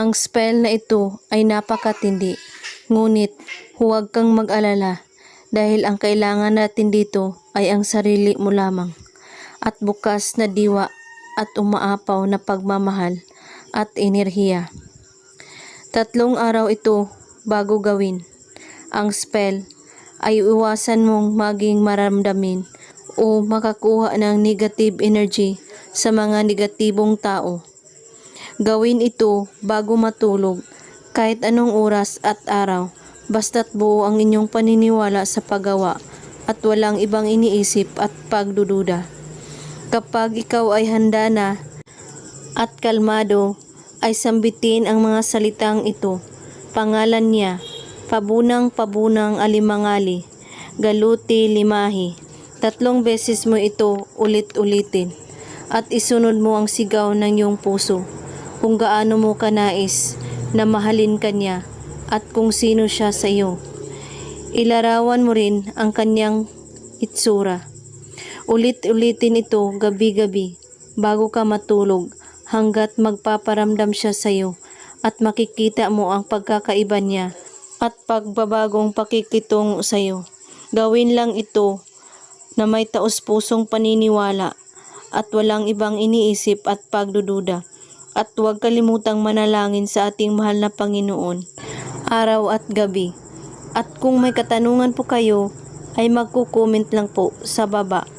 Ang spell na ito ay napakatindi, ngunit huwag kang mag-alala dahil ang kailangan natin dito ay ang sarili mo lamang at bukas na diwa at umaapaw na pagmamahal at enerhiya. 3 araw ito bago gawin. Ang spell ay iwasan mong maging maramdamin o makakuha ng negative energy sa mga negatibong tao. Gawin ito bago matulog, kahit anong oras at araw, basta't buo ang inyong paniniwala sa paggawa at walang ibang iniisip at pagdududa. Kapag ikaw ay handa na at kalmado, ay sambitin ang mga salitang ito. Pangalan niya, pabunang-pabunang alimangali, galuti limahi. 3 beses mo ito ulit-ulitin at isunod mo ang sigaw ng iyong puso kung gaano mo kanais na mahalin kanya at kung sino siya sa iyo. Ilarawan mo rin ang kanyang itsura. Ulit-ulitin ito gabi-gabi bago ka matulog hanggat magpaparamdam siya sa iyo at makikita mo ang pagkakaiba niya at pagbabagong pakikitungo sa iyo. Gawin lang ito na may taos-pusong paniniwala at walang ibang iniisip at pagdududa. At huwag kalimutang manalangin sa ating mahal na Panginoon, araw at gabi. At kung may katanungan po kayo, ay magko-comment lang po sa baba.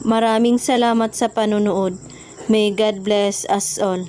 Maraming salamat sa panonood. May God bless us all.